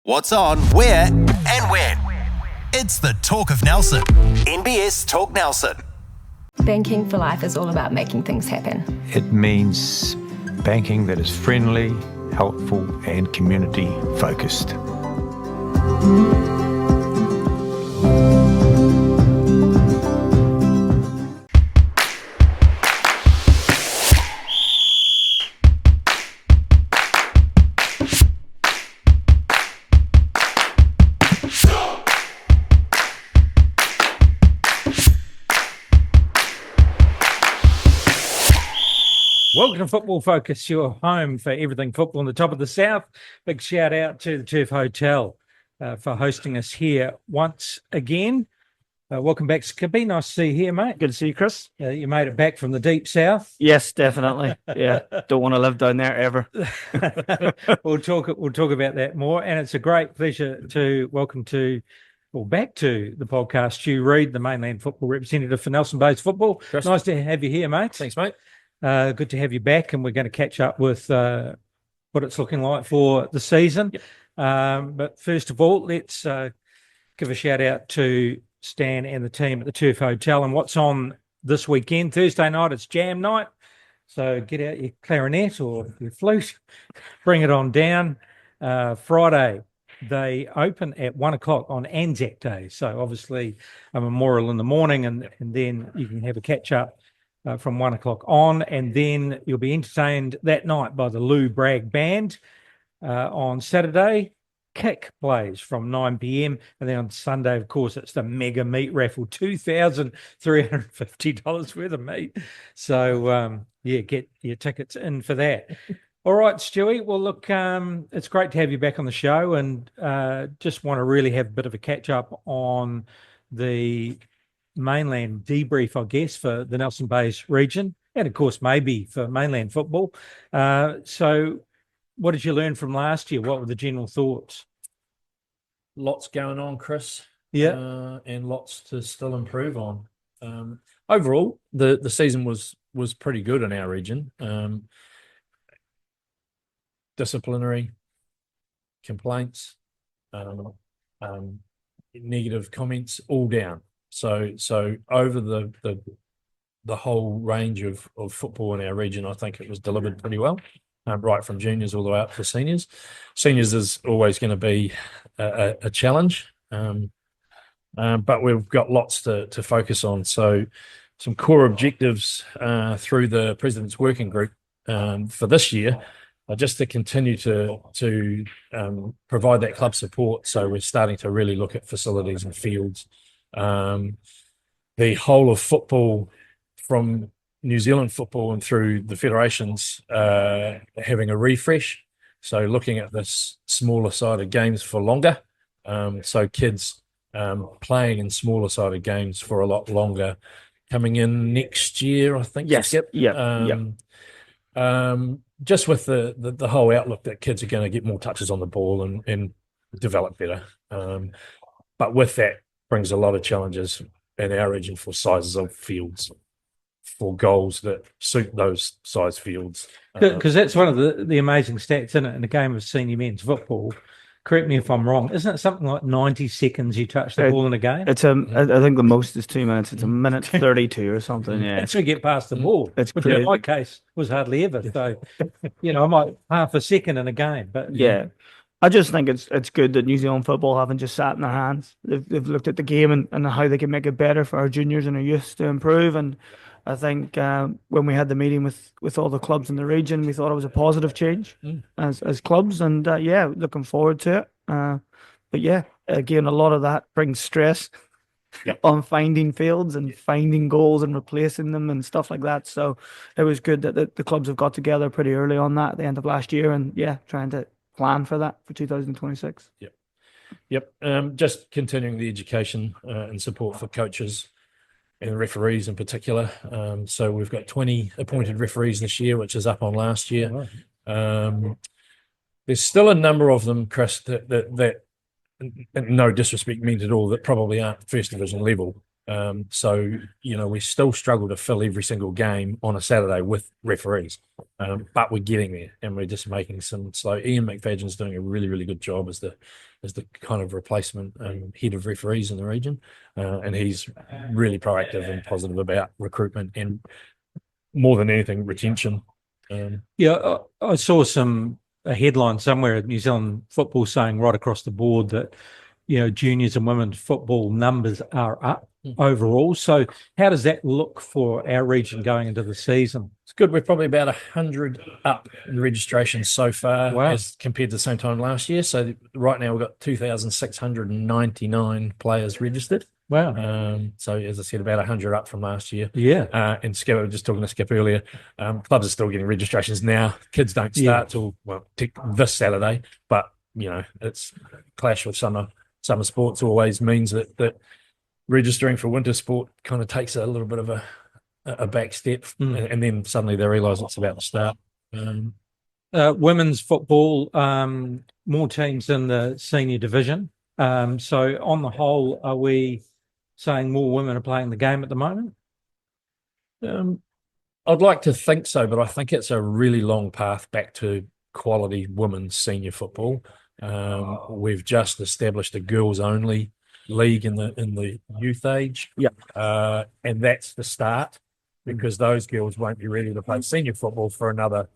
What's on, where, and when. It's the Talk of Nelson. NBS Talk Nelson. Banking for Life is all about making things happen. It means banking that is friendly, helpful, and community focused. Welcome to Football Focus, your home for everything football on the top of the South. Big shout out to the Turf Hotel for hosting us here once again. Welcome back, Skippy. Nice to see you here, mate. Good to see you, Chris. You made it back from the deep south. Yes, definitely. Yeah, don't want to live down there ever. We'll talk about that more. And it's a great pleasure to welcome back to the podcast, Stu Reid, the Mainland football representative for Nelson Bay's football. Chris. Nice to have you here, mate. Thanks, mate. Good to have you back, and we're going to catch up with what it's looking like for the season. Yep. But first of all, let's give a shout out to Stan and the team at the Turf Hotel and what's on this weekend. Thursday night, it's jam night. So get out your clarinet or your flute, bring it on down. Friday, they open at 1 o'clock on Anzac Day. So obviously a memorial in the morning, and then you can have a catch up from 1 o'clock on, and then you'll be entertained that night by the Lou Bragg Band. On Saturday, Kick plays from 9 p.m. And then on Sunday, of course, it's the mega meat raffle, $2,350 worth of meat. So, get your tickets in for that. All right, Stewie. Well, look, it's great to have you back on the show, and just want to really have a bit of a catch up on the Mainland debrief, I guess, for the Nelson Bays region, and of course maybe for Mainland football. So what did you learn from last year? What were the general thoughts? Lots going on, Chris. Yeah. And lots to still improve on. Overall, the season was pretty good in our region. Disciplinary complaints, negative comments, all down. So over the whole range of football in our region, I think it was delivered pretty well, right from juniors all the way up to seniors. Seniors is always going to be a challenge, but we've got lots to focus on. So some core objectives through the President's Working Group for this year are just to continue to provide that club support. So we're starting to really look at facilities and fields. The whole of football, from New Zealand football and through the federations, having a refresh. So looking at this smaller sided games for longer. So kids playing in smaller sided games for a lot longer, coming in next year, I think. Yes. Yep. Just with the whole outlook that kids are going to get more touches on the ball and develop better. But with that brings a lot of challenges in our region for sizes of fields, for goals that suit those size fields. Because that's one of the amazing stats, isn't it, in the game of senior men's football. Correct me if I'm wrong. Isn't it something like 90 seconds you touch the ball in a game? It's I think the most is 2 minutes. It's a minute 32 or something. Yeah, That's to get past the ball. It's which crazy. in my case was hardly ever. So, I might half a second in a game. But yeah. I just think it's good that New Zealand football haven't just sat in their hands. They've looked at the game and how they can make it better for our juniors and our youth to improve. And I think when we had the meeting with all the clubs in the region, we thought it was a positive change as clubs. And looking forward to it. But yeah, again, a lot of that brings stress on finding fields and finding goals and replacing them and stuff like that. So it was good that the clubs have got together pretty early on that at the end of last year, and trying to plan for that for 2026. Yep. Just continuing the education and support for coaches and referees in particular. So we've got 20 appointed referees this year, which is up on last year. There's still a number of them, Chris, that no disrespect meant at all, that probably aren't first division level. So, we still struggle to fill every single game on a Saturday with referees, but we're getting there, and we're just making some slow. Ian McFadden's doing a really, really good job as the kind of replacement head of referees in the region, and he's really proactive and positive about recruitment and, more than anything, retention. I saw a headline somewhere at New Zealand Football saying right across the board that juniors and women's football numbers are up overall. So how does that look for our region going into the season? It's good. We're probably about 100 up in registration so far, as compared to the same time last year. So right now we've got 2,699 players registered. Wow. So as I said, about 100 up from last year. Yeah. And Skip, I was just talking to Skip earlier, clubs are still getting registrations now. Kids don't start till this Saturday, but it's clash with summer sports always means that registering for winter sport kind of takes a little bit of a back step, and then suddenly they realise it's about to start. Women's football, more teams in the senior division. So on the whole, are we saying more women are playing the game at the moment? I'd like to think so, but I think it's a really long path back to quality women's senior football. We've just established a girls only league in the youth age. And that's the start, because those girls won't be ready to play senior football for another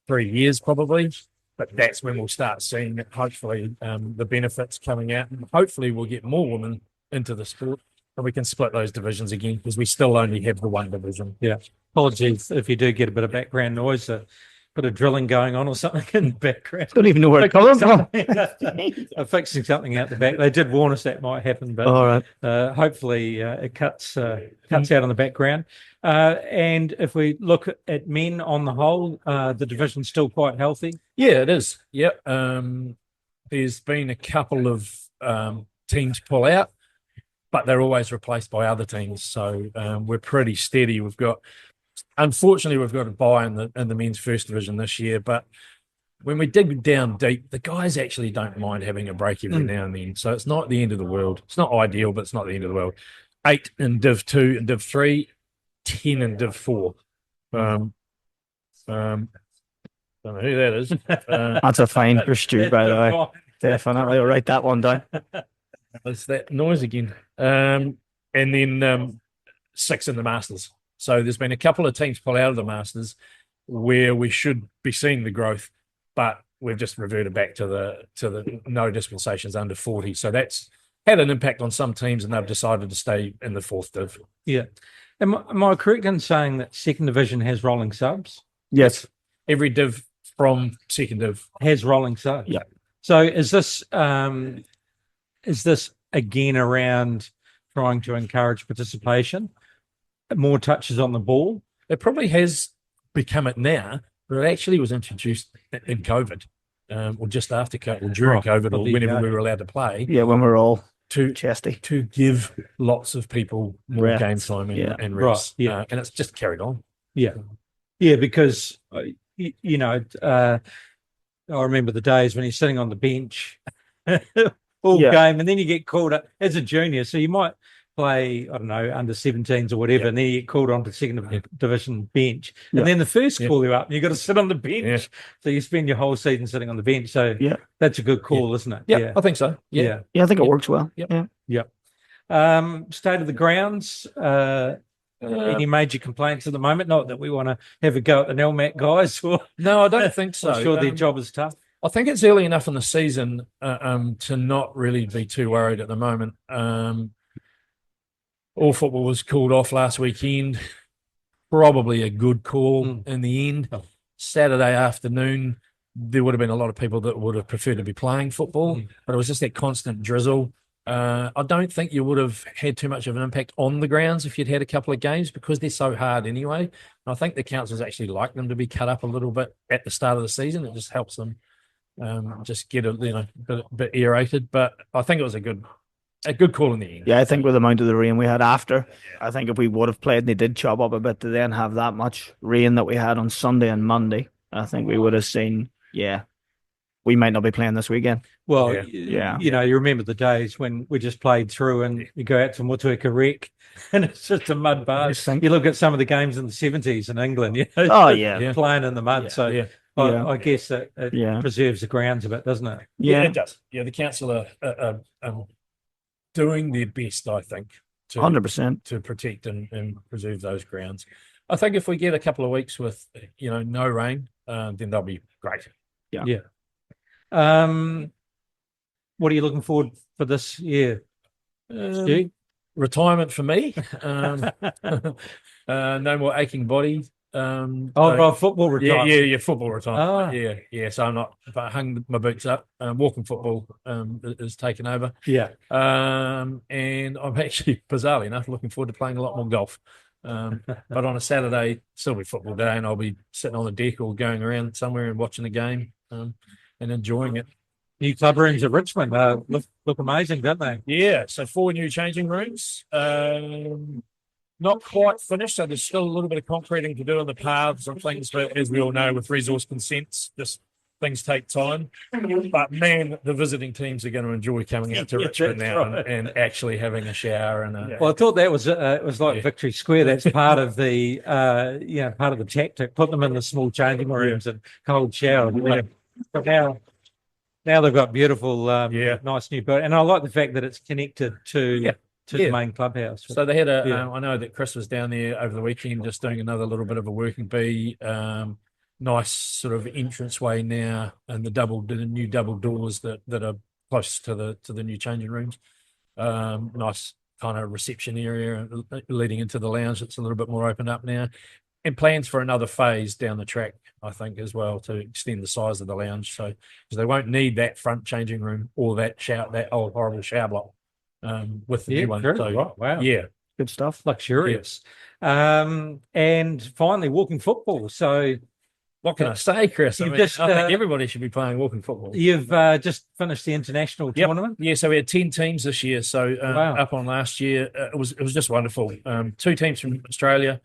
3 years probably. But that's when we'll start seeing hopefully the benefits coming out, and hopefully we'll get more women into the sport, and we can split those divisions again, because we still only have the one division. Yeah. Apologies if you do get a bit of background noise. Bit of drilling going on or something in the background. Don't even know where it's coming from. I'm fixing something out the back. They did warn us that might happen, but all right. Hopefully it cuts out in the background. And if we look at men on the whole, the division's still quite healthy. Yeah, it is. Yep. There's been a couple of teams pull out, but they're always replaced by other teams. So we're pretty steady. Unfortunately, we've got a bye in the men's first division this year, but when we dig down deep, the guys actually don't mind having a break every now and then. So it's not the end of the world. It's not ideal, but it's not the end of the world. 8 in Div 2 and Div 3, 10 in Div 4. Don't know who that is. That's a fine for Stu, by the way. Definitely. I'll write that one down. It's that noise again. And then 6 in the Masters. So there's been a couple of teams pull out of the Masters where we should be seeing the growth, but we've just reverted back to the no dispensations under 40. So that's had an impact on some teams, and they've decided to stay in the 4th div. Yeah. Am I correct in saying that second division has rolling subs? Yes. Every div from second div has rolling subs. Yeah. So is this again around trying to encourage participation? More touches on the ball? It probably has become it now, but it actually was introduced in COVID, or just after COVID, or during COVID, or whenever we were allowed to play. Yeah, when we were all chesty. To give lots of people more game time and reps. Right. Yeah. And it's just carried on. Yeah. Yeah, because, I remember the days when you're sitting on the bench all game, and then you get called up as a junior. So you might play, I don't know, under 17s or whatever, and then you get called on to second division bench. And then the first call you up, and you've got to sit on the bench. Yeah. So you spend your whole season sitting on the bench. So that's a good call, isn't it? Yeah, I think so. Yeah, I think it works well. Yep. State of the grounds, any major complaints at the moment? Not that we want to have a go at the Nelmat guys. No, I don't think so. I'm sure their job is tough. I think it's early enough in the season to not really be too worried at the moment. All football was called off last weekend. Probably a good call in the end. Saturday afternoon, there would have been a lot of people that would have preferred to be playing football, but it was just that constant drizzle. I don't think you would have had too much of an impact on the grounds if you'd had a couple of games, because they're so hard anyway. And I think the councils actually like them to be cut up a little bit at the start of the season. It just helps them just get a bit aerated. But I think it was a good call in the end. Yeah, I think with the amount of the rain we had after, I think if we would have played and they did chop up a bit to then have that much rain that we had on Sunday and Monday, I think we would have seen, we might not be playing this weekend. Well, Yeah. you know, you remember the days when we just played through and you go out to Motueka Rec and it's just a mud bar. Just think- You look at some of the games in the 70s in England, you know, Oh, just yeah. playing in the mud. So I guess it Yeah. preserves the grounds a bit, doesn't it? Yeah, it does. Yeah, the council are doing their best, I think, to 100%. to protect and preserve those grounds. I think if we get a couple of weeks with, you know, no rain, then they'll be great. Yeah. What are you looking forward for this year, Stu? Retirement for me. No more aching body. Football retirement. Yeah, football retirement. Yeah. So I'm not. If I hung my boots up, walking football is taken over. Yeah. And I'm actually, bizarrely enough, looking forward to playing a lot more golf. But on a Saturday, still be football day, and I'll be sitting on the deck or going around somewhere and watching the game and enjoying it. New club rooms at Richmond look amazing, don't they? Yeah, so 4 new changing rooms. Not quite finished, so there's still a little bit of concreting to do on the paths and things, but as we all know, with resource consents, just things take time. But man, the visiting teams are going to enjoy coming out to Richmond now and actually having a shower and Well, I thought that was it was like Victory Square. That's part of the part of the tactic. Put them in the small changing rooms and cold shower. But now they've got beautiful, nice new build, and I like the fact that it's connected to the main clubhouse. So they had I know that Chris was down there over the weekend just doing another little bit of a working bee. Nice sort of entranceway now, and the new double doors that are close to the new changing rooms. Nice kind of reception area leading into the lounge that's a little bit more opened up now. And plans for another phase down the track, I think, as well, to extend the size of the lounge. So, because they won't need that front changing room or that old horrible shower block with the new one. True. So, Right. Wow. yeah, Good stuff. Luxurious. And finally, walking football. So what can I say, Chris? I You've mean, just, I think everybody should be playing walking football. you've just finished the international tournament. Yeah, so we had 10 teams this year. So up on last year, it was just wonderful. 2 teams from Australia.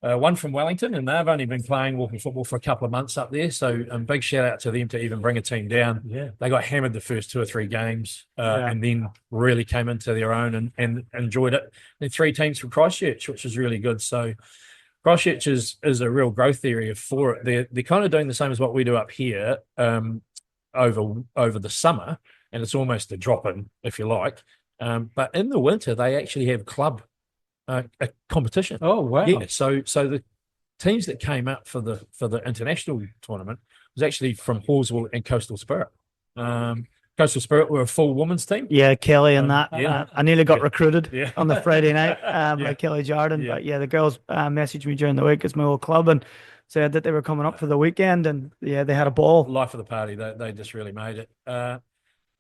One from Wellington, and they've only been playing walking football for a couple of months up there. So big shout out to them to even bring a team down. Yeah. They got hammered the first 2 or 3 games and then really came into their own and enjoyed it. Then 3 teams from Christchurch, which is really good. So Christchurch is a real growth area for it. They're kind of doing the same as what we do up here over the summer, and it's almost a drop-in, if you like. But in the winter, they actually have club a competition. Oh wow! Yeah, so the teams that came up for the international tournament was actually from Hawesville and Coastal Spirit. Coastal Spirit were a full women's team. Yeah, Kelly and that. yeah. I nearly got recruited Yeah. on the Friday night by Kelly Jordan. Yeah. But yeah, the girls messaged me during the week. It's my old club and said that they were coming up for the weekend, and yeah, they had a ball. Life of the party. They just really made it. To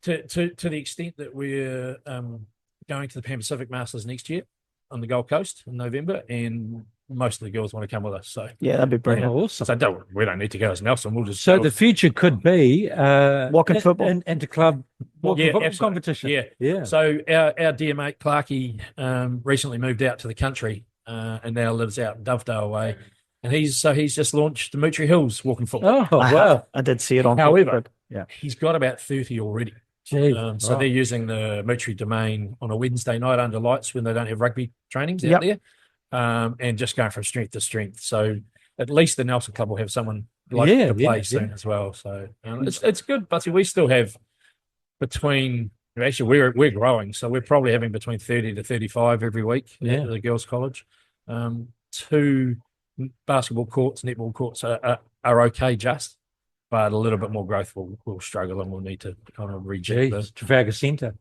the extent that we're going to the Pan Pacific Masters next year on the Gold Coast in November, and most of the girls want to come with us. So Yeah, that'd be brilliant. Awesome. so we don't need to go as Nelson. We'll just So the future could be Walking football. into club walking football absolutely. competition. Yeah. So our dear mate Clarkey recently moved out to the country and now lives out in Dovedale way. And he's just launched the Mootry Hills walking football. Oh wow! I did see it on However, Facebook. Yeah. He's got about 30 already. Gee, So they're using the Mootry domain on a Wednesday night under lights when they don't have rugby trainings out there, and just going from strength to strength. So at least the Nelson Club will have someone like to play soon as well. So it's good, but we still have we're growing, so we're probably having between 30 to 35 every week at the girls' college. 2 basketball courts, netball courts are okay, but a little bit more growth will struggle, and we'll need to kind of reject Trafalgar Centre.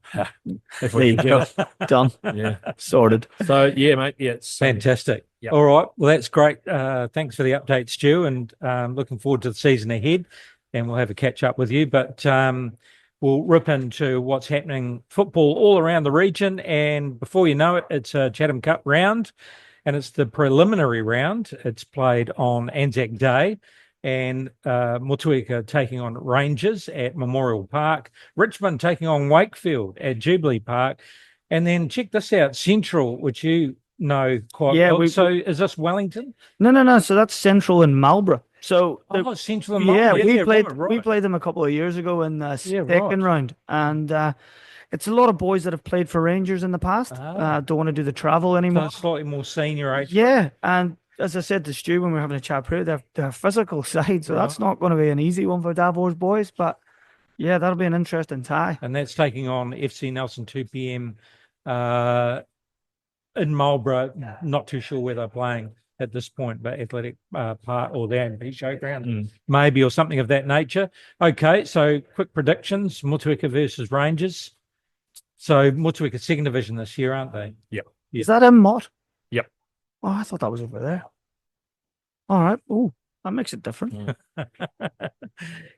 if we can get it. Done. Yeah. Sorted. So yeah, mate. Yeah, it's Fantastic. Yep. All right. Well, that's great. Thanks for the update, Stu, and looking forward to the season ahead. And we'll have a catch up with you. But we'll rip into what's happening football all around the region. And before you know it, it's a Chatham Cup round, and it's the preliminary round. It's played on Anzac Day. And Motueka taking on Rangers at Memorial Park, Richmond taking on Wakefield at Jubilee Park, and then check this out, Central, which you know quite well. So is this Wellington? No. So that's Central in Marlborough. So Central and yeah, Mainland. we played right. we played them a couple of years ago in the Yeah, second right. round, and it's a lot of boys that have played for Rangers in the past. Don't want to do the travel So anymore. slightly more senior age. Yeah, and as I said to Stu when we were having a chat through, they're physical side, so that's not going to be an easy one for Davor's boys. But yeah, that'll be an interesting tie. And that's taking on FC Nelson 2 p.m. In Marlborough. Not too sure where they're playing at this point, but Athletic Park or the A&P Showground, maybe, or something of that nature. Okay, so quick predictions: Motueka versus Rangers. So Motueka second division this year, aren't they? Yep. Is that in Mott? Yep. Oh, I thought that was over there. All right. Oh, that makes it different.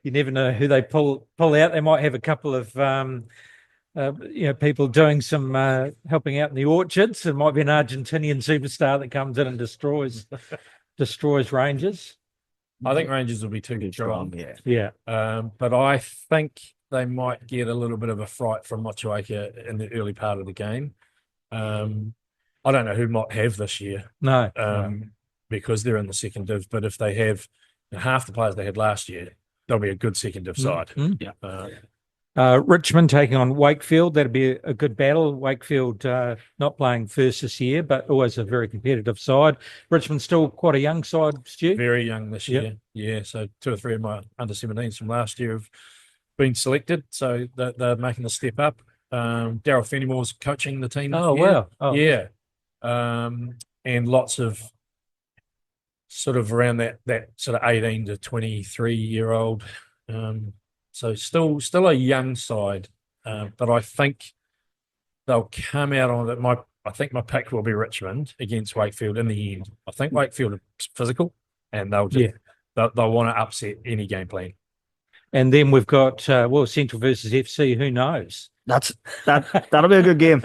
You never know who they pull out. They might have a couple of people doing some helping out in the orchards. It might be an Argentinian superstar that comes in and destroys Rangers. I think Rangers will be too strong. Yeah. But I think they might get a little bit of a fright from Motueka in the early part of the game. I don't know who might have this year. No. Because they're in the second div. But if they have half the players they had last year, they'll be a good second div side. Yeah. Richmond taking on Wakefield. That'd be a good battle. Wakefield not playing first this year, but always a very competitive side. Richmond still quite a young side, Stu. Very young this year. Yeah, so 2 or 3 of my under-17s from last year have been selected, so they're making the step up. Daryl Fenimore's coaching the team. Oh, wow. Oh. Yeah. And lots of sort of around that sort of 18 to 23-year-old. So still a young side, but I think they'll come out on it. I think my pick will be Richmond against Wakefield in the end. I think Wakefield are physical, and they'll want to upset any game plan. And then we've got Central versus FC. Who knows? That'll be a good game.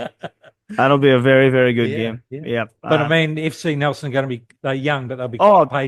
That'll be a very, very good game. Yeah. But I mean, FC Nelson are going to be, they're young, but they'll be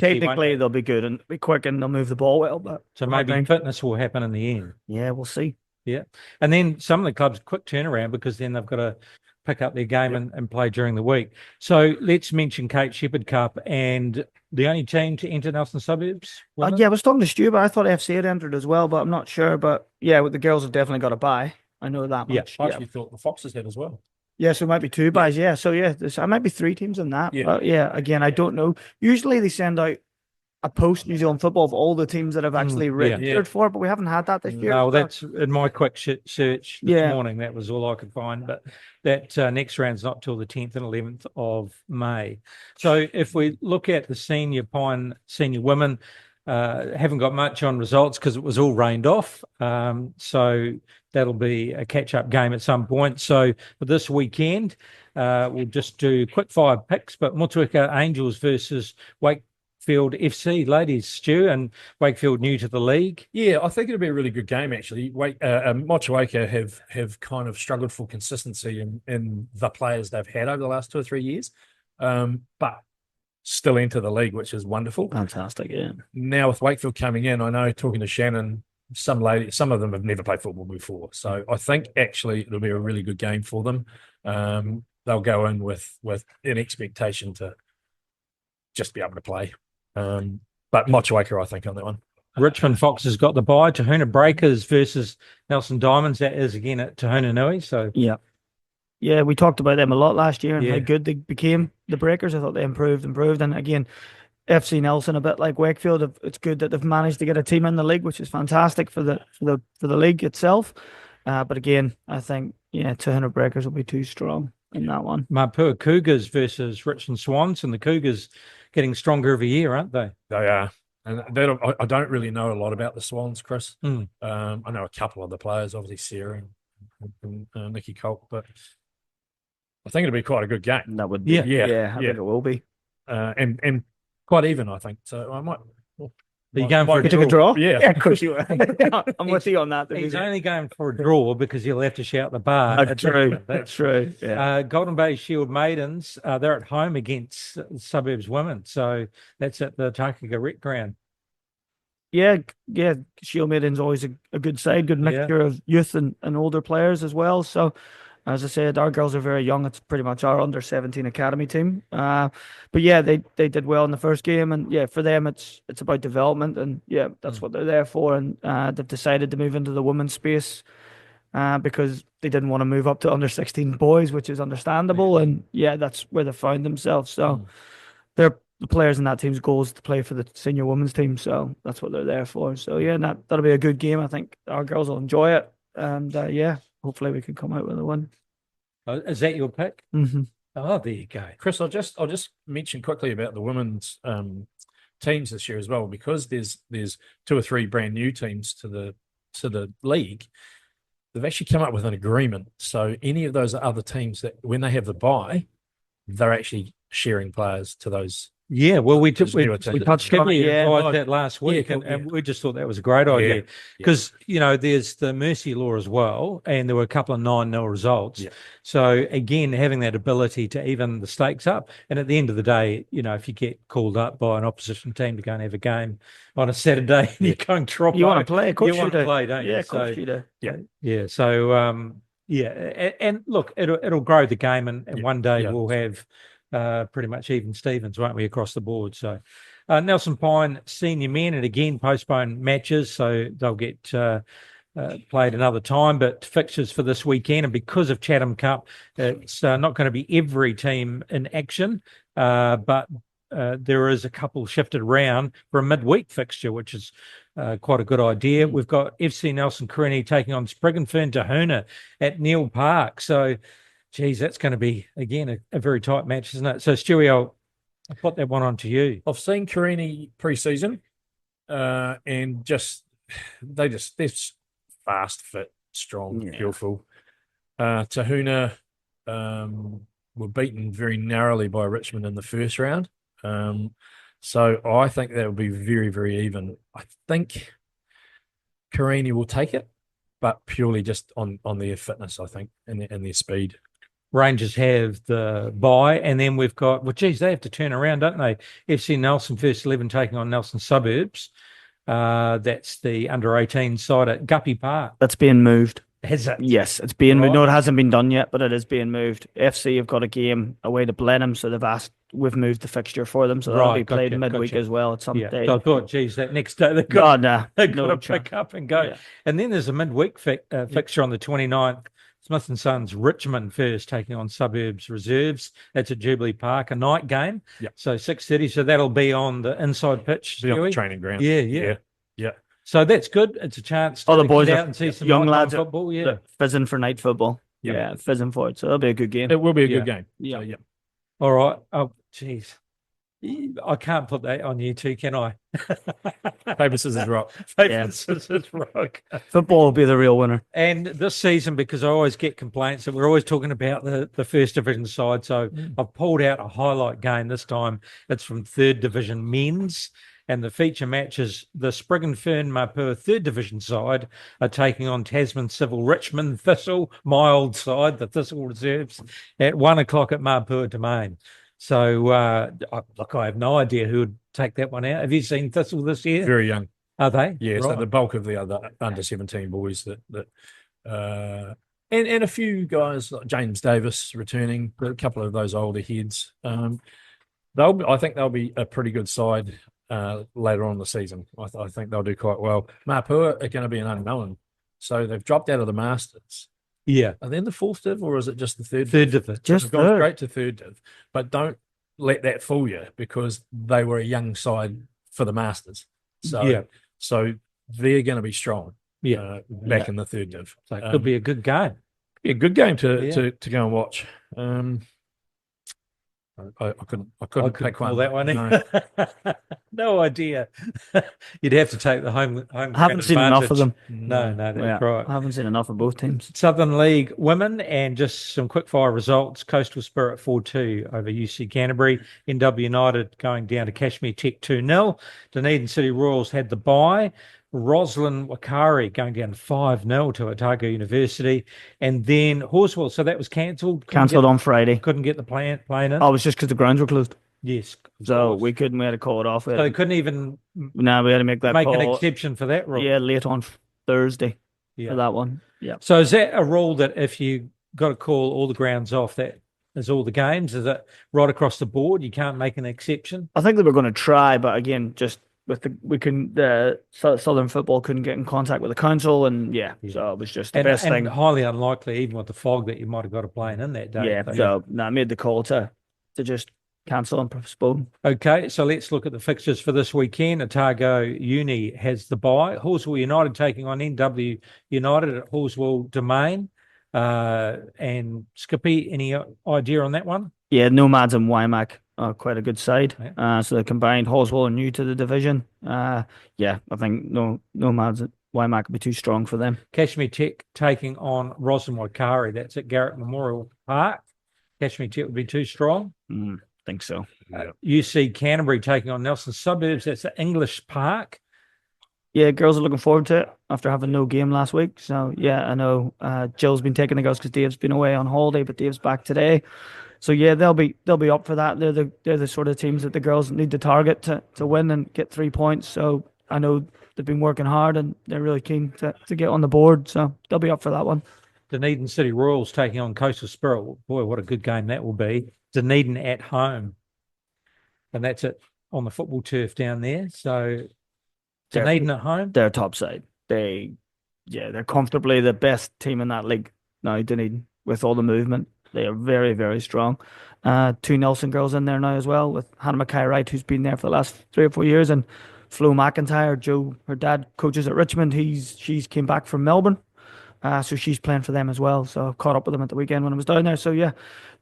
technically they'll be good and be quick and they'll move the ball well. But so maybe fitness will happen in the end. Yeah, we'll see. Yeah. And then some of the clubs quick turnaround because then they've got to pick up their game and play during the week. So let's mention Sheppard Cup and the only team to enter Nelson Suburbs. I was talking to Stu, but I thought FC had entered as well, but I'm not sure. But yeah, the girls have definitely got a bye. I know that much. I actually thought the Foxes had as well. Yeah, so it might be 2 buys. Yeah, so yeah, I might be 3 teams in that. Yeah. But yeah, again, I don't know. Usually they send out a post New Zealand Football of all the teams that have actually registered for it, but we haven't had that this year. No, that's in my quick search this morning. That was all I could find. But that next round's not till the 10th and 11th of May. So if we look at the senior women, haven't got much on results because it was all rained off. So that'll be a catch-up game at some point. So for this weekend, we'll just do quick 5 picks, but Motueka Angels versus Wakefield FC. Ladies, Stu, and Wakefield new to the league. Yeah, I think it'll be a really good game, actually. Motueka have kind of struggled for consistency in the players they've had over the last 2 or 3 years, but still enter the league, which is wonderful. Fantastic, yeah. Now with Wakefield coming in, I know talking to Shannon, some of them have never played football before. So I think actually it'll be a really good game for them. They'll go in with an expectation to just be able to play. But Motueka, I think, on that one. Richmond Foxes got the bye. Tahuna Breakers versus Nelson Diamonds. That is again at Tahuna Nui. So yeah, we talked about them a lot last year and how good they became. The Breakers, I thought they improved, and again, FC Nelson, a bit like Wakefield, it's good that they've managed to get a team in the league, which is fantastic for the league itself. But again, I think 200 Breakers will be too strong in that one. Mapua Cougars versus Richmond Swans, and the Cougars getting stronger every year, aren't they? They are. And I don't really know a lot about the Swans, Chris. I know a couple of the players, obviously Sarah and Nikki Colt, but I think it'll be quite a good game. That would be. I think it will be. And quite even, I think. So I might. Are you going for a draw? Yeah, of course you are. I'm with you on that. He's only going for a draw because he'll have to shout the bar. That's true. That's true. Yeah. Golden Bay Shield Maidens, they're at home against Suburbs Women. So that's at the Takaka Rec Ground. Yeah. Shield Maidens always a good side, good mixture of youth and older players as well. So As I said, our girls are very young. It's pretty much our under-17 academy team. But yeah, they did well in the first game, and yeah, for them it's about development, and yeah, that's what they're there for. And they've decided to move into the women's space because they didn't want to move up to under-16 boys, which is understandable. And yeah, that's where they found themselves. So they're the players in that team's goal is to play for the senior women's team, so that's what they're there for. So yeah, that'll be a good game. I think our girls will enjoy it, and yeah, hopefully we can come out with a win. Is that your pick? Mm-hmm. Oh, there you go. Chris, I'll just mention quickly about the women's teams this year as well, because there's 2 or 3 brand new teams to the league. They've actually come up with an agreement. So any of those other teams that when they have the bye, they're actually sharing players to those. Yeah, well, we touched on Yeah. that last week, Yeah, and we just thought that was a great idea because there's the mercy law as well, and there were a couple of 9-0 results. Yeah. So again, having that ability to even the stakes up, and at the end of the day, if you get called up by an opposition team to go and have a game on a Saturday, and you're going trop, you want to play, of course you want to play, don't you? Yeah, of course you do. Yeah. So and look, it'll grow the game, and one day we'll have. Pretty much even Stevens, won't we, across the board? So Nelson Pine senior men, and again postponed matches, so they'll get played another time. But fixtures for this weekend, and because of Chatham Cup, it's not going to be every team in action, but there is a couple shifted around for a midweek fixture, which is quite a good idea. We've got FC Nelson Carini taking on Spriggan-Fern Tahuna at Neil Park. So geez, that's going to be, again, a very tight match, isn't it? So, Stewie, I'll put that one on to you. I've seen Carini pre-season, and they're fast, fit, strong, skillful. Tahuna were beaten very narrowly by Richmond in the first round. So I think that will be very, very even. I think Carini will take it, but purely just on their fitness, I think, and their speed. Rangers have the bye, and then we've got, they have to turn around, don't they? FC Nelson first 11 taking on Nelson Suburbs. That's the under-18 side at Guppy Park. That's being moved. Has it? Yes, it's being moved. No, it hasn't been done yet, but it is being moved. FC have got a game away to Blenheim, so we've moved the fixture for them, so that'll be played midweek as well at some day. So I thought, that next day they've got to pick up and go. Yeah. And then there's a midweek fixture on the 29th. Smith & Sons Richmond first taking on Suburbs Reserves. That's at Jubilee Park, a night game. Yeah. So 6:30. So that'll be on the inside pitch. Be on the training ground. Yeah. So that's good. It's a chance to the boys get out and see some young lads football. Yeah. Fizzing for night football. Yeah, fizzing for it. So it'll be a good game. It will be a good game. Yeah. So, All right. Oh, geez. I can't put that on you two, can I? Paper, scissors, rock. Scissors, rock. Football will be the real winner. And this season, because I always get complaints that we're always talking about the first division side, so I've pulled out a highlight game this time. It's from third division men's, and the feature match is the Spriggan-Fern Mapua third division side are taking on Tasman Civil Richmond Thistle, my old side, the Thistle Reserves, at 1:00 at Mapua Domain. So, I have no idea who would take that one out. Have you seen Thistle this year? Very young. Are they? Yeah, right. So the bulk of the other under-17 boys and a few guys like James Davis returning, a couple of those older heads. I think they'll be a pretty good side later on in the season. I think they'll do quite well. Mapua are going to be an unknown, so they've dropped out of the Masters. Yeah. Are they in the fourth div, or is it just the third? Third div. Just gone straight to third div. But don't let that fool you, because they were a young side for the Masters. So they're going to be strong. Back in the third div. So it could be a good game. Be a good game to go and watch. I couldn't pick one. That one. No. No idea. You'd have to take the home. I haven't seen enough of them. No, that's right. I haven't seen enough of both teams. Southern League women, and just some quick fire results. Coastal Spirit 4-2 over UC Canterbury. NW United going down to Kashmir Tech 2-0. Dunedin City Royals had the bye. Roslyn Wakari going down 5-0 to Otago University. And then Horswell, so that was cancelled. Cancelled on Friday. Couldn't get the plane in. Oh, it was just because the grounds were closed. Yes. So we had to call it off. So they couldn't even we had to make an call. exception for that rule. Yeah, late on Thursday for that one. Yeah. So is that a rule that if you got to call all the grounds off? That is all the games? Is it right across the board? You can't make an exception? I think they were going to try, but again, just with the Southern Football couldn't get in contact with the council, and so it was just the best thing. Highly unlikely, even with the fog, that you might have got a plane in that day. Yeah, so I made the call to just cancel and postpone. Okay, so let's look at the fixtures for this weekend. Otago Uni has the bye. Horswell United taking on NW United at Horswell Domain. And Skippy, any idea on that one? Yeah, Nomads and Waimak are quite a good side. So they combined Horswell and new to the division. I think Nomads and Waimak will be too strong for them. Kashmir Tech taking on Roslyn Waikari. That's at Garrett Memorial Park. Kashmir Tech would be too strong. Think so. UC Canterbury taking on Nelson Suburbs. That's at English Park. Yeah, girls are looking forward to it after having no game last week. So yeah, I know Jill's been taking the girls because Dave's been away on holiday, but Dave's back today. So yeah, they'll be up for that. They're the sort of teams that the girls need to target to win and get 3 points. So I know they've been working hard and they're really keen to get on the board. So they'll be up for that one. Dunedin City Royals taking on Coastal Spirit. Boy, what a good game that will be. Dunedin at home. And that's it on the football turf down there. So Dunedin at home? They're top side. They're comfortably the best team in that league now, Dunedin, with all the movement. They are very, very strong. 2 Nelson girls in there now as well, with Hannah Mackay-Wright, who's been there for the last 3 or 4 years, and Flo McIntyre. Joe, her dad, coaches at Richmond. She's came back from Melbourne. So she's playing for them as well. So I caught up with them at the weekend when I was down there. So yeah,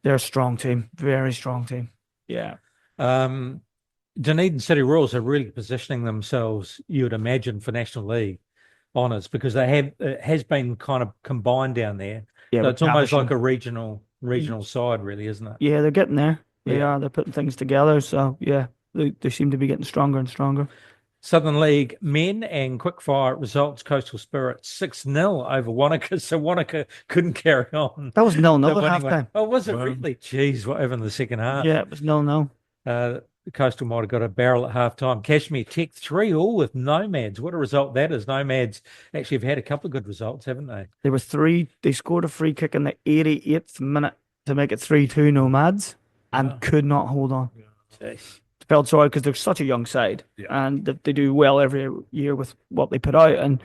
they're a strong team, very strong team. Yeah. Dunedin City Royals are really positioning themselves, you would imagine, for National League honours, because it has been kind of combined down there. Yeah, so it's almost like a regional side, really, isn't it? Yeah, they're getting there. They are. They're putting things together. So yeah, they seem to be getting stronger and stronger. Southern League men and quickfire results. Coastal Spirit 6-0 over Wanaka. So Wanaka couldn't carry on. That was 0-0 at halftime. Oh, was it really? Jeez, what happened in the second half? Yeah, it was 0-0. The Coastal might have got a barrel at halftime. Kashmir Tech 3-all with Nomads. What a result that is. Nomads actually have had a couple of good results, haven't they? There were 3. They scored a free kick in the 88th minute to make it 3-2 Nomads and could not hold on. Jeez. Felt sorry because they're such a young side and they do well every year with what they put out. And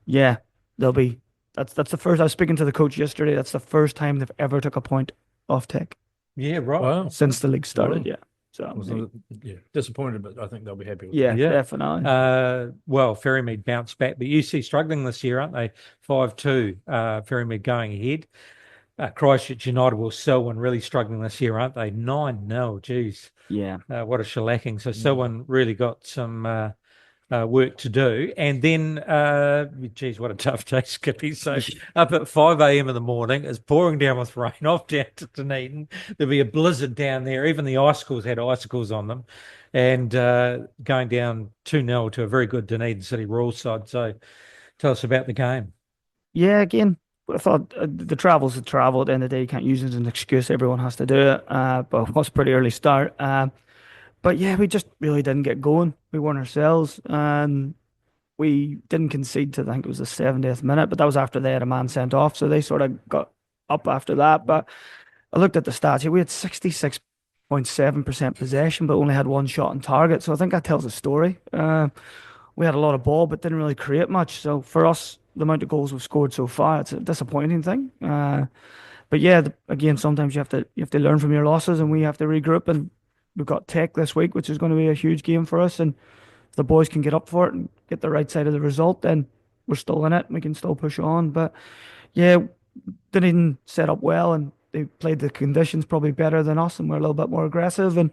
yeah, they'll be. That's the first. I was speaking to the coach yesterday. That's the first time they've ever took a point off Tech. Yeah, right. Wow. Since the league started. Yeah. So disappointed, but I think they'll be happy with it. Yeah, yeah, definitely. Well, Ferrymead bounced back, but UC struggling this year, aren't they? 5-2. Ferrymead going ahead. Christchurch United will Selwyn really struggling this year, aren't they? 9-0. Geez. Yeah. What a shellacking. So Selwyn really got some work to do. And then, geez, what a tough day, Skippy. So up at 5 a.m. in the morning, it's pouring down with rain off down to Dunedin. There'll be a blizzard down there. Even the icicles had icicles on them. And going down 2-0 to a very good Dunedin City Royals side. So tell us about the game. Yeah, again, I thought the travel's the travel. At the end of the day, you can't use it as an excuse. Everyone has to do it. But it was a pretty early start. But yeah, we just really didn't get going. We weren't ourselves. We didn't concede to, I think it was the 70th minute, but that was after they had a man sent off. So they sort of got up after that. But I looked at the stats here. We had 66.7% possession, but only had 1 shot on target. So I think that tells a story. We had a lot of ball, but didn't really create much. So for us, the amount of goals we've scored so far, it's a disappointing thing. But yeah, again, sometimes you have to learn from your losses, and we have to regroup. And we've got Tech this week, which is going to be a huge game for us. And if the boys can get up for it and get the right side of the result, then we're still in it. And we can still push on. But yeah, Dunedin set up well, and they played the conditions probably better than us, and we're a little bit more aggressive. And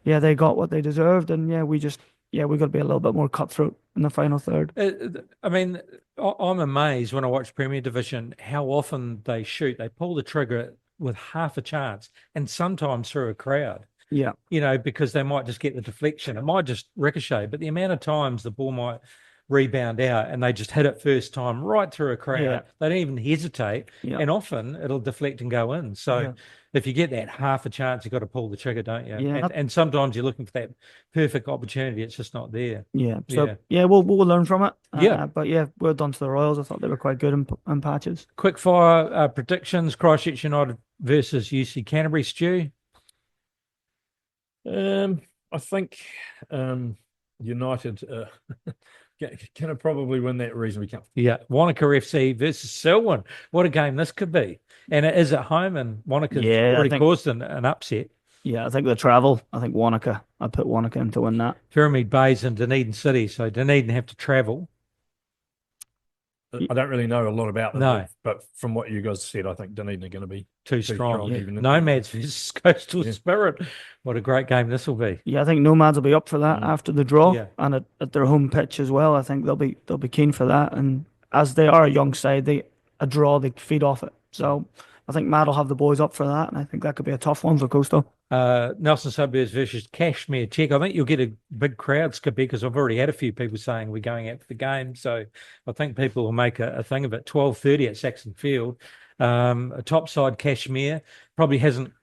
yeah, they got what they deserved. And yeah, we got to be a little bit more cutthroat in the final third. I mean, I'm amazed when I watch Premier Division how often they shoot. They pull the trigger with half a chance, and sometimes through a crowd. Yeah. Because they might just get the deflection. It might just ricochet, but the amount of times the ball might rebound out, and they just hit it first time right through a crowd. Yeah. They don't even hesitate, Yeah. and often it'll deflect and go in. So Yeah. if you get that half a chance, you've got to pull the trigger, don't you? Yeah. And sometimes you're looking for that perfect opportunity. It's just not there. Yeah. So we'll learn from it. Yeah. But yeah, well done to the Royals. I thought they were quite good in patches. Quick fire predictions: Christchurch United versus UC Canterbury. Stu? I think United can probably win that reasonably comfortably. Yeah, Wanaka FC versus Selwyn. What a game this could be. And it is at home, and Wanaka's already caused an upset. Yeah, I think the travel. I think Wanaka. I put Wanaka in to win that. Pyramid Bay's in Dunedin City, so Dunedin have to travel. I don't really know a lot about them, No. but from what you guys said, I think Dunedin are going to be Too strong. even Nomads versus Coastal Spirit. What a great game this will be. Yeah, I think Nomads will be up for that after the draw, Yeah. and at their home pitch as well. I think they'll be keen for that. And as they are a young side, a draw they feed off it. So I think Matt will have the boys up for that, and I think that could be a tough one for Coastal. Nelson Suburbs versus Kashmir Czech. I think you'll get a big crowd, Skippy, because I've already had a few people saying we're going out for the game. So I think people will make a thing of it. 12:30 at Saxon Field. A topside Kashmir probably hasn't,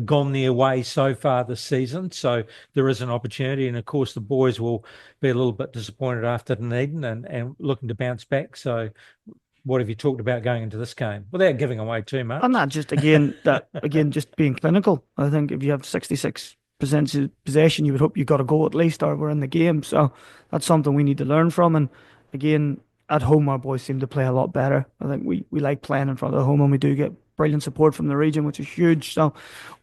gone their way so far this season. So there is an opportunity. And of course, the boys will be a little bit disappointed after Dunedin and looking to bounce back. So what have you talked about going into this game without giving away too much? And that just just being clinical. I think if you have 66% possession, you would hope you got a goal at least, or we're in the game. So that's something we need to learn from. And again, at home, our boys seem to play a lot better. I think we like playing in front of the home, and we do get brilliant support from the region, which is huge. So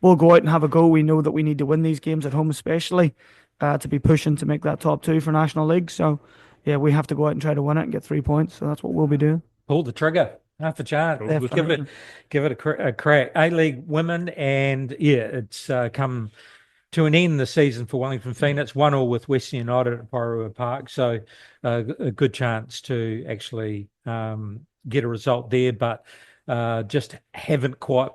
we'll go out and have a go. We know that we need to win these games at home, especially to be pushing to make that top 2 for National League. So yeah, we have to go out and try to win it and get 3 points. So that's what we'll be doing. Pull the trigger, half a chance. Give it a crack. A-League women, and it's come to an end this season for Wellington Phoenix. 1-1 with Western United at Porirua Park, so a good chance to actually get a result there, but just haven't quite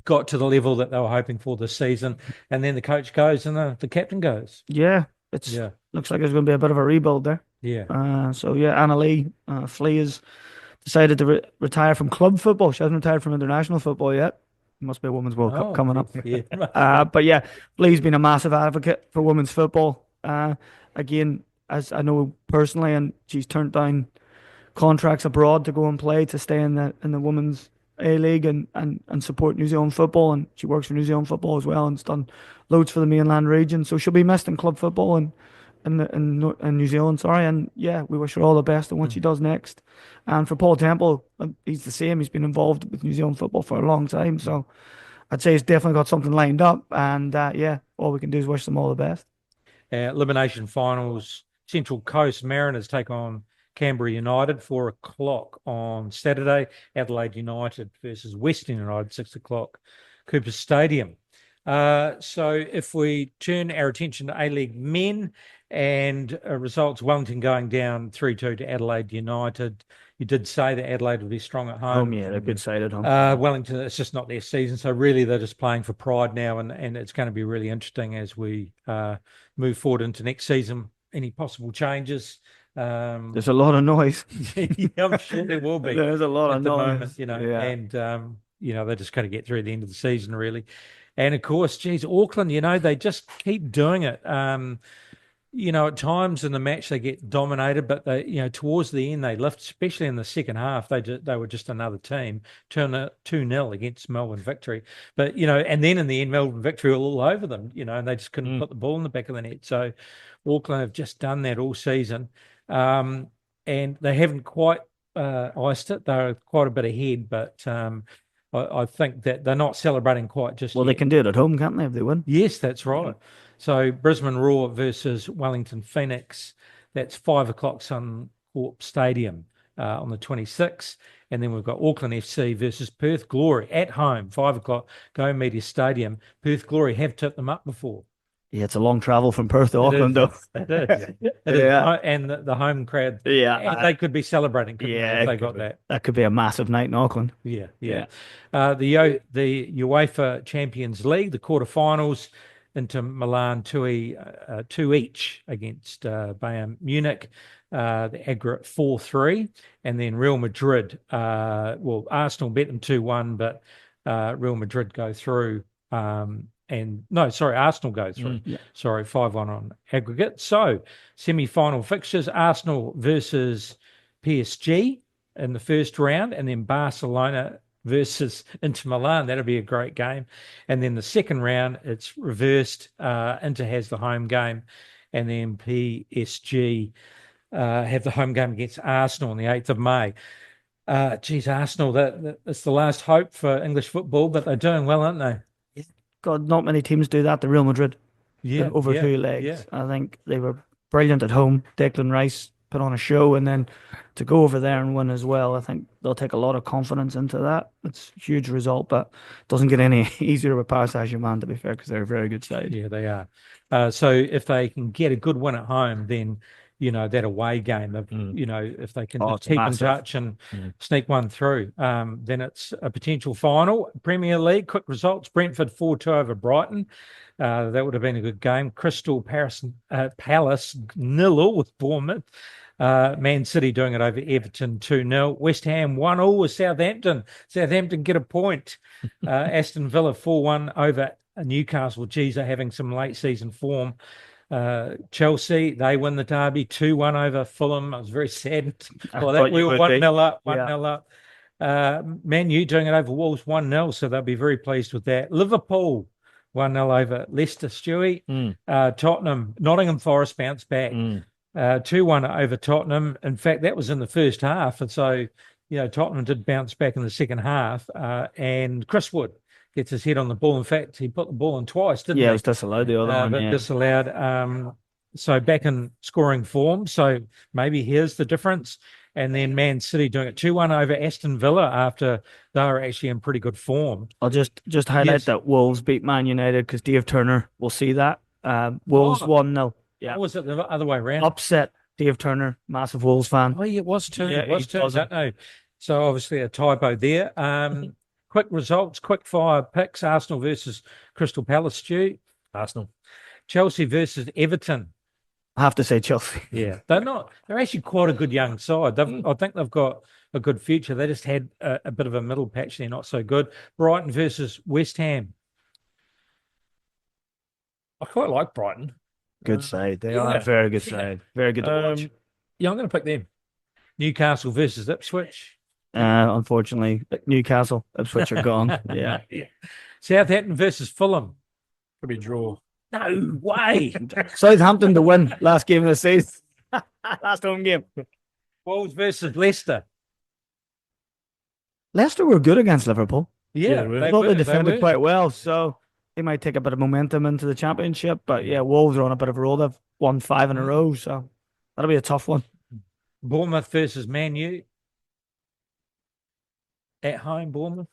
got to the level that they were hoping for this season. And then the coach goes and the captain goes. Yeah, looks like there's going to be a bit of a rebuild there. Yeah. Anna Lee Flea has decided to retire from club football. She hasn't retired from international football yet. Must be a Women's World Cup coming up. Yeah. But yeah, Flea's been a massive advocate for women's football. Again, as I know personally, and she's turned down contracts abroad to go and play to stay in the Women's A-League and support New Zealand football. And she works for New Zealand football as well, and has done loads for the mainland region. So she'll be missed in club football and in New Zealand, and yeah, we wish her all the best in what she does next. And for Paul Temple, he's the same. He's been involved with New Zealand football for a long time, so I'd say he's definitely got something lined up. And all we can do is wish them all the best. Elimination finals: Central Coast Mariners take on Canberra United, 4 o'clock on Saturday. Adelaide United versus Western United, 6 o'clock, Cooper Stadium. So if we turn our attention to A-League men and results, Wellington going down 3-2 to Adelaide United. You did say that Adelaide would be strong at home. Yeah, they're a good side at home. Wellington, it's just not their season. So really they're just playing for pride now, and it's going to be really interesting as we move forward into next season. Any possible changes? There's a lot of noise. Yeah, I'm sure there will be. There's a lot of noise. Moment, and they're just going to get through the end of the season, really. And of course, Auckland, they just keep doing it. At times in the match they get dominated, but they, towards the end they lift, especially in the second half. They were just another team. Turn 2-0 against Melbourne Victory, but and then in the end Melbourne Victory were all over them. And they just couldn't put the ball in the back of the net. So Auckland have just done that all season, and they haven't quite iced it. They're quite a bit ahead, but I think that they're not celebrating quite just yet. They can do it at home, can't they, if they win? Yes, that's right. So Brisbane Roar versus Wellington Phoenix. That's 5 o'clock Suncorp Stadium on the 26th. And then we've got Auckland FC versus Perth Glory at home, 5 o'clock, Go Media Stadium. Perth Glory have tipped them up before. Yeah, it's a long travel from Perth to Auckland, though. It is. And the home crowd, they could be celebrating. If they got that. That could be a massive night in Auckland. Yeah. The UEFA Champions League, the quarterfinals. Inter Milan 2 each against Bayern Munich. The aggregate 4-3, and then Real Madrid. Arsenal beat them 2-1, but Real Madrid go through. Arsenal go through. Sorry, 5-1 on aggregate. So semi-final fixtures: Arsenal versus PSG in the first round, and then Barcelona versus Inter Milan. That'll be a great game. And then the second round, it's reversed. Inter has the home game, and then PSG have the home game against Arsenal on the 8th of May. Arsenal, that's the last hope for English football, but they're doing well, aren't they? God, not many teams do that. The Real Madrid, over 2 legs. Yeah. I think they were brilliant at home. Declan Rice put on a show, and then to go over there and win as well, I think they'll take a lot of confidence into that. It's a huge result, but it doesn't get any easier with Paris Saint-Germain, to be fair, because they're a very good side. Yeah, they are. So if they can get a good win at home, then that away game of if they can just keep massive. in touch and sneak one through, then it's a potential final. Premier League, quick results: Brentford 4-2 over Brighton. That would have been a good game. Crystal Palace 0-0 with Bournemouth. Man City doing it over Everton 2-0. West Ham 1-0 with Southampton. Southampton get a point. Aston Villa 4-1 over Newcastle. Geez, they're having some late season form. Chelsea, they win the derby 2-1 over Fulham. I was very sad. We were 1-0 up. 1-0 up. Man U doing it over Wolves 1-0, so they'll be very pleased with that. Liverpool 1-0 over Leicester, Stewie. Tottenham, Nottingham Forest bounced back 2-1 over Tottenham. In fact, that was in the first half, and so Tottenham did bounce back in the second half. And Chris Wood gets his head on the ball. In fact, he put the ball in twice, didn't he? Yeah, it was disallowed the other one. But disallowed. So back in scoring form. So maybe here's the difference. And then Man City doing it 2-1 over Aston Villa after they were actually in pretty good form. I'll just highlight that Wolves beat Man United because Dave Turner will see that. Wolves 1-0. Yeah. Or was it the other way around? Upset Dave Turner, massive Wolves fan. Oh, yeah, it was too. Yeah, It was he too. I doesn't. don't know. So obviously a typo there. Quick results, quick fire picks: Arsenal versus Crystal Palace, Stu. Arsenal. Chelsea versus Everton. I have to say Chelsea. Yeah, they're actually quite a good young side. I think they've got a good future. They just had a bit of a middle patch. They're not so good. Brighton versus West Ham. I quite like Brighton. Good side. They are a very good side. Very good to watch. Yeah, I'm going to pick them. Newcastle versus Ipswich. Unfortunately, Newcastle, Ipswich are gone. Yeah. Southampton versus Fulham. Could be a draw. No way. Southampton to win last game of the season. Last home game. Wolves versus Leicester. Leicester were good against Liverpool. Yeah, I thought they defended were. quite well, so they might take a bit of momentum into the championship. But yeah, Wolves are on a bit of a roll. They've won 5 in a row, so that'll be a tough one. Bournemouth versus Man U. At home, Bournemouth.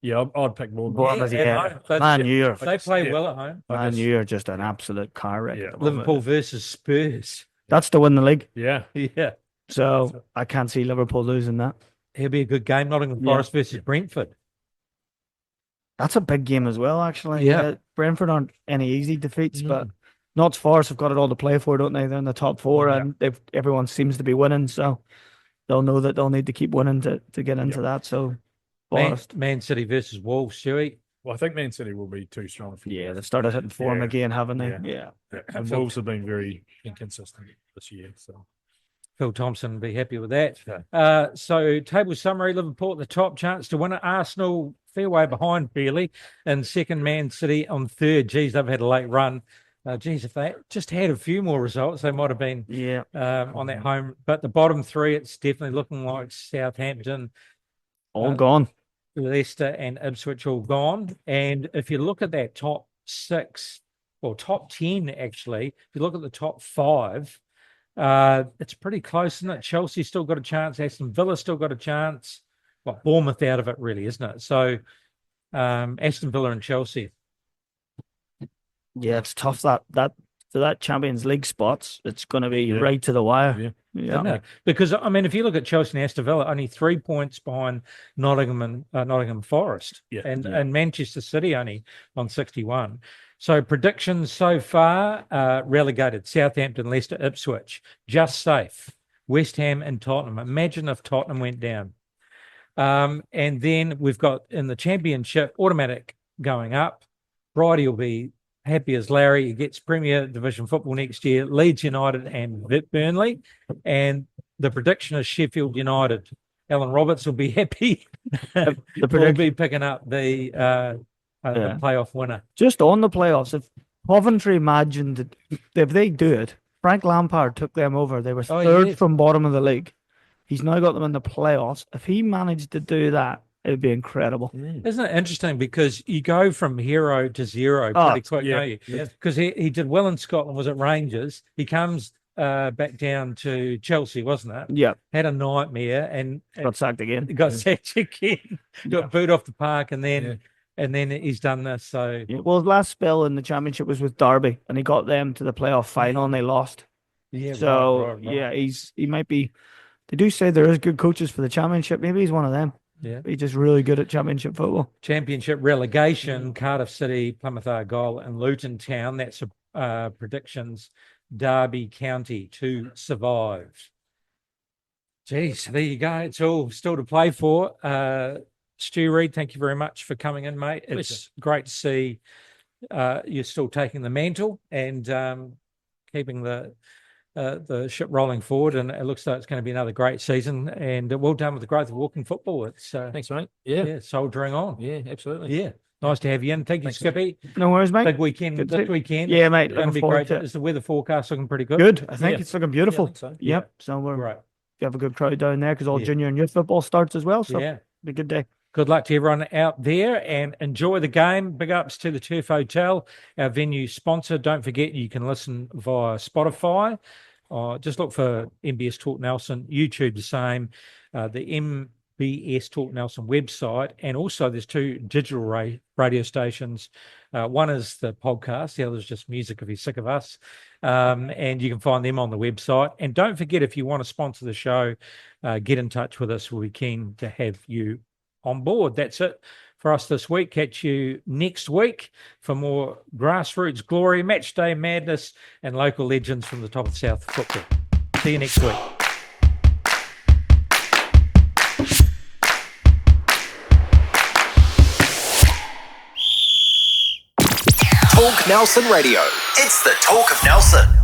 Yeah, I'd pick Bournemouth. Bournemouth, at yeah. home. Man U, They play well at home. Man U are just an absolute car wreck. Yeah. Liverpool versus Spurs. That's to win the league. Yeah. Yeah, So I can't see Liverpool losing that. it'll be a good game. Nottingham Yeah. Forest versus Brentford. That's a big game as well, actually. Yeah. Brentford aren't any easy defeats, but Notts Forest have got it all to play for, don't they? They're in the top 4 and everyone seems to be winning, so they'll know that they'll need to keep winning to get into that. So Forest. Man City versus Wolves, Stewie. Well, I think Man City will be too strong for Yeah, they've started hitting form Yeah. again, haven't they? Yeah. Yeah. And Wolves have been very inconsistent this year. So Phil Thompson will be happy with that. So table summary: Liverpool at the top, chance to win it. Arsenal fair way behind, barely, and second. Man City on third. Geez, they've had a late run. If they just had a few more results, they might have been on that home. But the bottom 3, it's definitely looking like Southampton, All gone. Leicester, and Ipswich all gone. And if you look at that top 6, or top 10, actually, if you look at the top 5, it's pretty close, isn't it? Chelsea still got a chance. Aston Villa still got a chance. Well, Bournemouth out of it, really, isn't it? So Aston Villa and Chelsea. Yeah, it's tough that Champions League spots. It's going to be right to the wire. Isn't it? Because I mean, if you look at Chelsea and Aston Villa, only 3 points behind Nottingham and Nottingham Forest, and Manchester City only on 61. So predictions so far, relegated: Southampton, Leicester, Ipswich, just safe, West Ham and Tottenham. Imagine if Tottenham went down. And then we've got in the Championship, automatic going up. Bridie will be happy as Larry. He gets Premier Division football next year, Leeds United and Burnley. And the prediction is Sheffield United. Alan Roberts will be happy. We'll be picking up the playoff winner. Just on the playoffs, if Coventry imagined if they do it, Frank Lampard took them over. They were third from bottom of the league. He's now got them in the playoffs. If he managed to do that, it would be incredible. Isn't it interesting? Because you go from hero to zero pretty quick, don't you? Because he did well in Scotland, was at Rangers. He comes back down to Chelsea, wasn't it? Yeah. Had a nightmare and Got sacked again. Got sacked again. Got booed off the park and then he's done this. So Well, his last spell in the Championship was with Derby, and he got them to the playoff final and they lost. Yeah. So right. he might be. They do say there is good coaches for the Championship. Maybe he's one of them. Yeah. He's just really good at Championship football. Championship relegation: Cardiff City, Plymouth Argyle, and Luton Town. That's predictions. Derby County to survive. Geez, there you go. It's all still to play for. Stu Reid, thank you very much for coming in, mate. It's great to see you're still taking the mantle and keeping the ship rolling forward, and it looks like it's going to be another great season. And well done with the growth of walking football. It's Thanks, mate. Yeah, soldiering on. Yeah, absolutely. Yeah, nice to have you in. Thank you, Skippy. No worries, mate. Big weekend Good this weekend. Yeah, mate. It's going to be great. Is the weather forecast looking pretty good? Good. I think it's looking beautiful. I think so. Yep. So we're Right. we have a good crowd down there because all junior and youth football starts as well. So Yeah. it'll be a good day. Good luck to everyone out there and enjoy the game. Big ups to the Turf Hotel, our venue sponsor. Don't forget you can listen via Spotify. Just look for MBS Talk Nelson, YouTube the same, the MBS Talk Nelson website, and also there's two digital radio stations. One is the podcast, the other is just music if you're sick of us, and you can find them on the website. And don't forget, if you want to sponsor the show, get in touch with us. We'll be keen to have you on board. That's it for us this week. Catch you next week for more grassroots glory, match day madness, and local legends from the top of South football. See you next week. Talk Nelson Radio. It's the Talk of Nelson.